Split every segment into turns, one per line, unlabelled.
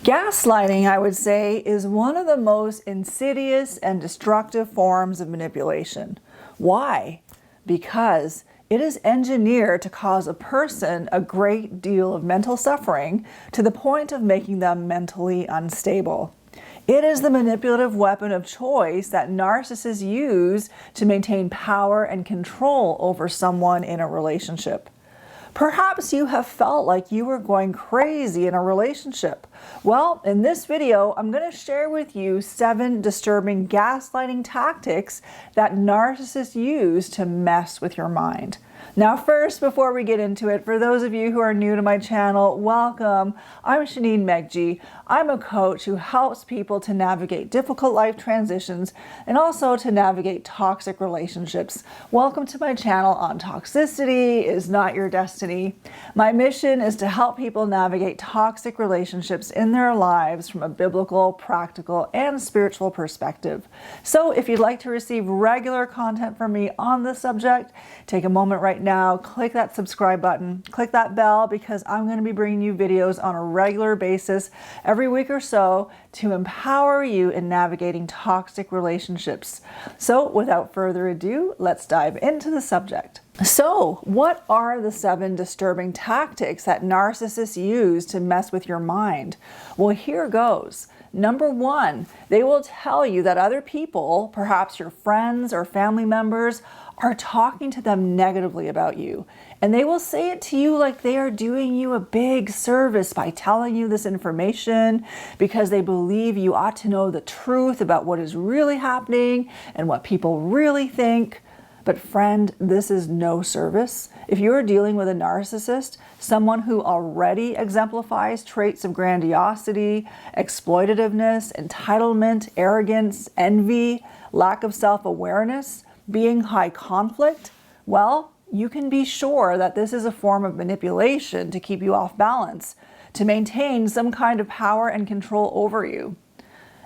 Gaslighting, I would say, is one of the most insidious and destructive forms of manipulation. Why? Because it is engineered to cause a person a great deal of mental suffering to the point of making them mentally unstable. It is the manipulative weapon of choice that narcissists use to maintain power and control over someone in a relationship. Perhaps you have felt like you were going crazy in a relationship. Well, in this video, I'm going to share with you 7 disturbing gaslighting tactics that narcissists use to mess with your mind. Now first, before we get into it, for those of you who are new to my channel, welcome. I'm Shaneen Megji. I'm a coach who helps people to navigate difficult life transitions and also to navigate toxic relationships. Welcome to my channel on Toxicity is Not Your Destiny. My mission is to help people navigate toxic relationships in their lives from a biblical, practical, and spiritual perspective. So if you'd like to receive regular content from me on this subject, take a moment right now, click that subscribe button, click that bell, because I'm going to be bringing you videos on a regular basis every week or so to empower you in navigating toxic relationships. So without further ado, let's dive into the subject. So what are the 7 disturbing tactics that narcissists use to mess with your mind? Well, here goes. Number 1, they will tell you that other people, perhaps your friends or family members, are talking to them negatively about you. And they will say it to you like they are doing you a big service by telling you this information because they believe you ought to know the truth about what is really happening and what people really think. But friend, this is no service. If you are dealing with a narcissist, someone who already exemplifies traits of grandiosity, exploitativeness, entitlement, arrogance, envy, lack of self-awareness, being high conflict, well, you can be sure that this is a form of manipulation to keep you off balance, to maintain some kind of power and control over you.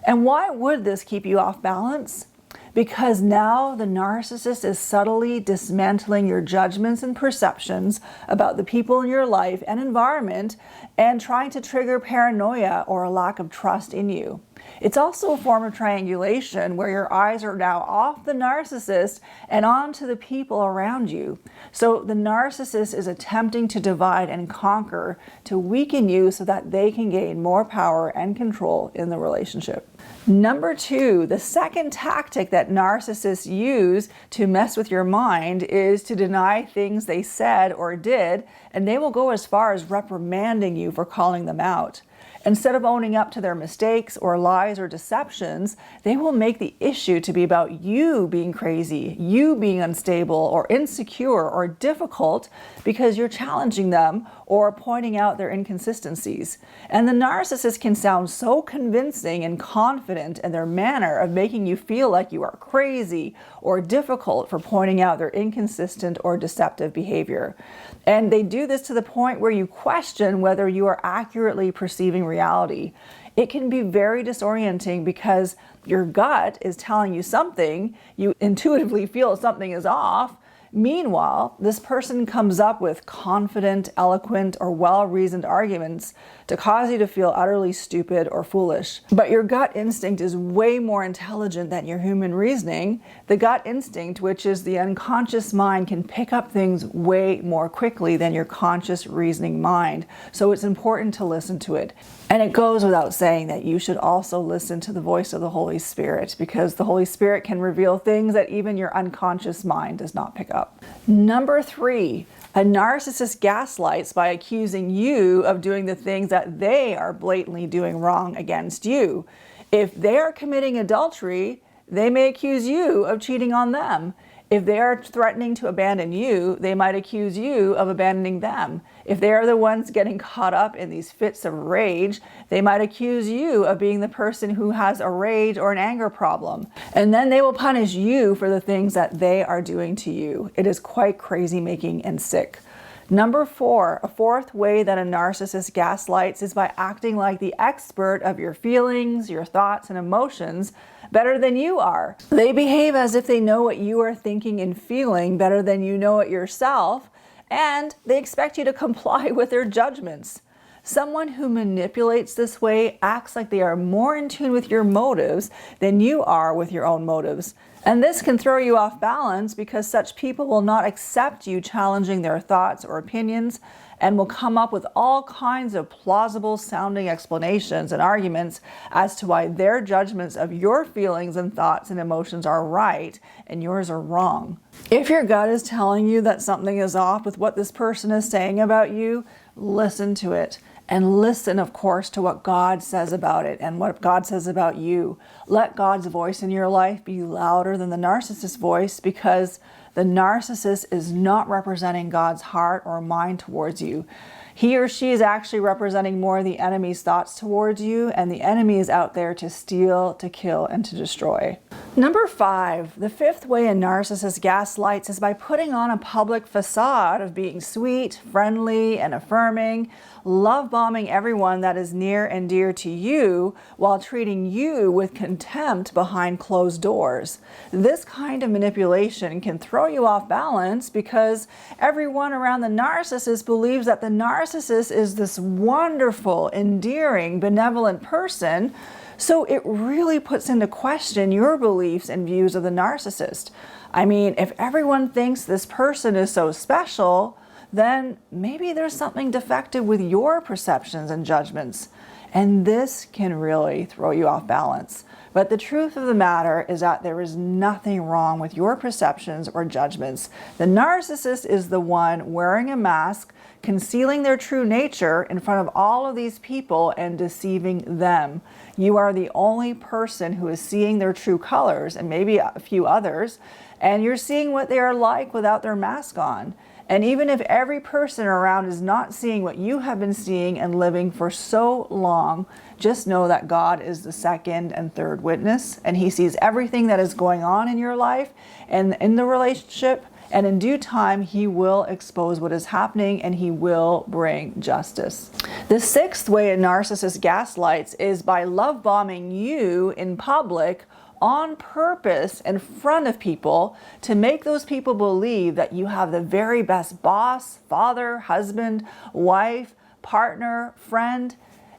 And why would this keep you off balance? Because now the narcissist is subtly dismantling your judgments and perceptions about the people in your life and environment and trying to trigger paranoia or a lack of trust in you. It's also a form of triangulation where your eyes are now off the narcissist and onto the people around you. So the narcissist is attempting to divide and conquer to weaken you so that they can gain more power and control in the relationship. Number 2, the second tactic that narcissists use to mess with your mind is to deny things they said or did, and they will go as far as reprimanding you for calling them out. Instead of owning up to their mistakes or lies or deceptions, they will make the issue to be about you being crazy, you being unstable or insecure or difficult because you're challenging them or pointing out their inconsistencies. And the narcissist can sound so convincing and confident in their manner of making you feel like you are crazy or difficult for pointing out their inconsistent or deceptive behavior. And they do this to the point where you question whether you are accurately perceiving reality. It can be very disorienting because your gut is telling you something, you intuitively feel something is off. Meanwhile, this person comes up with confident, eloquent, or well-reasoned arguments to cause you to feel utterly stupid or foolish. But your gut instinct is way more intelligent than your human reasoning. The gut instinct, which is the unconscious mind, can pick up things way more quickly than your conscious reasoning mind. So it's important to listen to it. And it goes without saying that you should also listen to the voice of the Holy Spirit, because the Holy Spirit can reveal things that even your unconscious mind does not pick up. Number 3, a narcissist gaslights by accusing you of doing the things that they are blatantly doing wrong against you. If they are committing adultery, they may accuse you of cheating on them. If they are threatening to abandon you, they might accuse you of abandoning them. If they are the ones getting caught up in these fits of rage, they might accuse you of being the person who has a rage or an anger problem. And then they will punish you for the things that they are doing to you. It is quite crazy making and sick. Number 4, a fourth way that a narcissist gaslights is by acting like the expert of your feelings, your thoughts, and emotions better than you are. They behave as if they know what you are thinking and feeling better than you know it yourself, and they expect you to comply with their judgments. Someone who manipulates this way acts like they are more in tune with your motives than you are with your own motives. And this can throw you off balance because such people will not accept you challenging their thoughts or opinions and will come up with all kinds of plausible sounding explanations and arguments as to why their judgments of your feelings and thoughts and emotions are right and yours are wrong. If your gut is telling you that something is off with what this person is saying about you, listen to it. And listen, of course, to what God says about it and what God says about you. Let God's voice in your life be louder than the narcissist's voice, because the narcissist is not representing God's heart or mind towards you. He or she is actually representing more of the enemy's thoughts towards you, and the enemy is out there to steal, to kill, and to destroy. Number 5, the 5th way a narcissist gaslights is by putting on a public facade of being sweet, friendly, and affirming, love bombing everyone that is near and dear to you while treating you with contempt behind closed doors. This kind of manipulation can throw you off balance because everyone around the narcissist believes that the narcissist is this wonderful, endearing, benevolent person. So it really puts into question your beliefs and views of the narcissist. I mean, if everyone thinks this person is so special, then maybe there's something defective with your perceptions and judgments. And this can really throw you off balance. But the truth of the matter is that there is nothing wrong with your perceptions or judgments. The narcissist is the one wearing a mask, concealing their true nature in front of all of these people and deceiving them. You are the only person who is seeing their true colors, and maybe a few others, and you're seeing what they are like without their mask on. And even if every person around is not seeing what you have been seeing and living for so long, just know that God is the second and third witness, and He sees everything that is going on in your life and in the relationship, and in due time, He will expose what is happening and He will bring justice. The 6th way a narcissist gaslights is by love bombing you in public on purpose in front of people to make those people believe that you have the very best boss, father, husband, wife, partner, friend.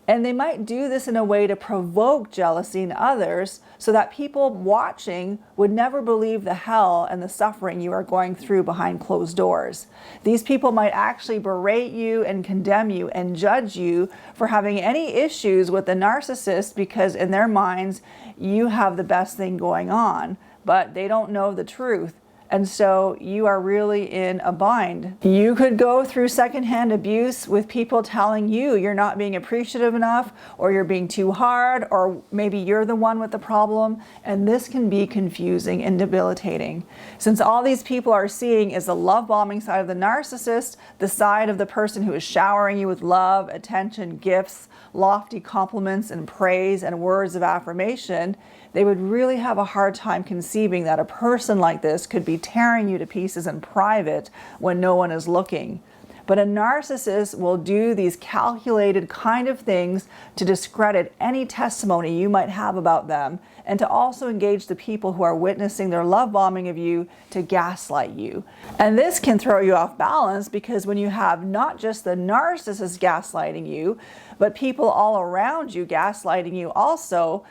And they might do this in a way to provoke jealousy in others so that people watching would never believe the hell and the suffering you are going through behind closed doors. These people might actually berate you and condemn you and judge you for having any issues with the narcissist because in their minds you have the best thing going on, but they don't know the truth. And so you are really in a bind. You could go through secondhand abuse with people telling you you're not being appreciative enough, or you're being too hard, or maybe you're the one with the problem. And this can be confusing and debilitating. Since all these people are seeing is the love bombing side of the narcissist, the side of the person who is showering you with love, attention, gifts, lofty compliments and praise and words of affirmation, they would really have a hard time conceiving that a person like this could be tearing you to pieces in private when no one is looking. But a narcissist will do these calculated kind of things to discredit any testimony you might have about them, and to also engage the people who are witnessing their love bombing of you to gaslight you. And this can throw you off balance because when you have not just the narcissist gaslighting you, but people all around you gaslighting you also,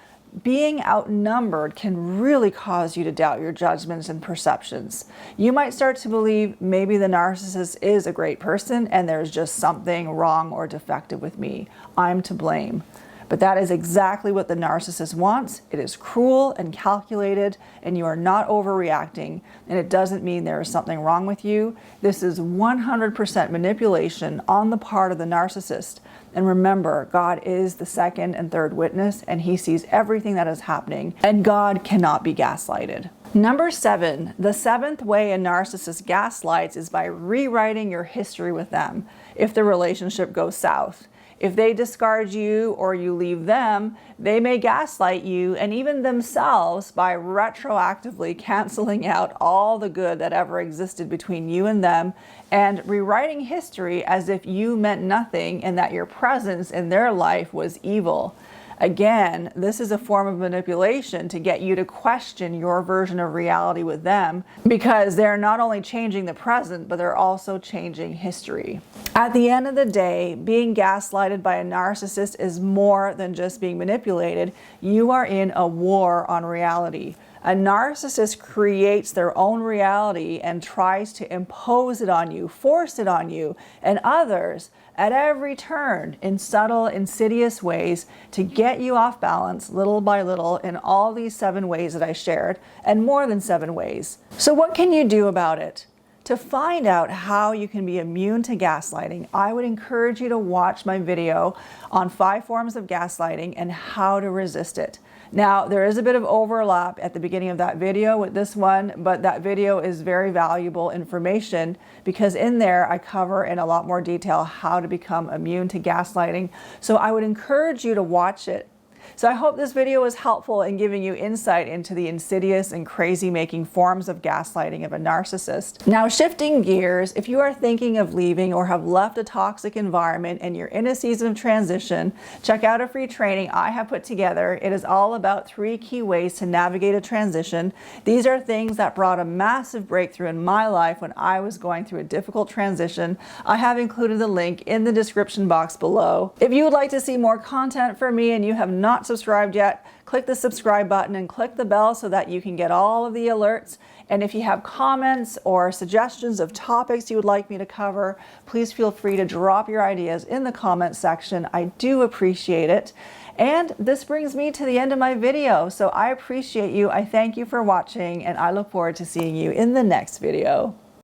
being outnumbered can really cause you to doubt your judgments and perceptions. You might start to believe maybe the narcissist is a great person and there's just something wrong or defective with me. I'm to blame. But that is exactly what the narcissist wants. It is cruel and calculated, and you are not overreacting, and it doesn't mean there is something wrong with you. This is 100% manipulation on the part of the narcissist. And remember, God is the second and third witness, and He sees everything that is happening, and God cannot be gaslighted. Number 7, the 7th way a narcissist gaslights is by rewriting your history with them if the relationship goes south. If they discard you or you leave them, they may gaslight you and even themselves by retroactively canceling out all the good that ever existed between you and them and rewriting history as if you meant nothing and that your presence in their life was evil. Again, this is a form of manipulation to get you to question your version of reality with them, because they're not only changing the present, but they're also changing history. At the end of the day, being gaslighted by a narcissist is more than just being manipulated. You are in a war on reality. A narcissist creates their own reality and tries to impose it on you, force it on you and others at every turn in subtle, insidious ways to get you off balance little by little in all these 7 ways that I shared, and more than 7 ways. So what can you do about it? To find out how you can be immune to gaslighting, I would encourage you to watch my video on 5 forms of gaslighting and how to resist it. Now, there is a bit of overlap at the beginning of that video with this one, but that video is very valuable information because in there I cover in a lot more detail how to become immune to gaslighting. So I would encourage you to watch it. So I hope this video was helpful in giving you insight into the insidious and crazy-making forms of gaslighting of a narcissist. Now, shifting gears, if you are thinking of leaving or have left a toxic environment and you're in a season of transition, check out a free training I have put together. It is all about 3 key ways to navigate a transition. These are things that brought a massive breakthrough in my life when I was going through a difficult transition. I have included the link in the description box below. If you would like to see more content from me and you have not subscribed yet, click the subscribe button and click the bell so that you can get all of the alerts. And if you have comments or suggestions of topics you would like me to cover, please feel free to drop your ideas in the comment section. I do appreciate it. And this brings me to the end of my video. So I appreciate you. I thank you for watching, and I look forward to seeing you in the next video.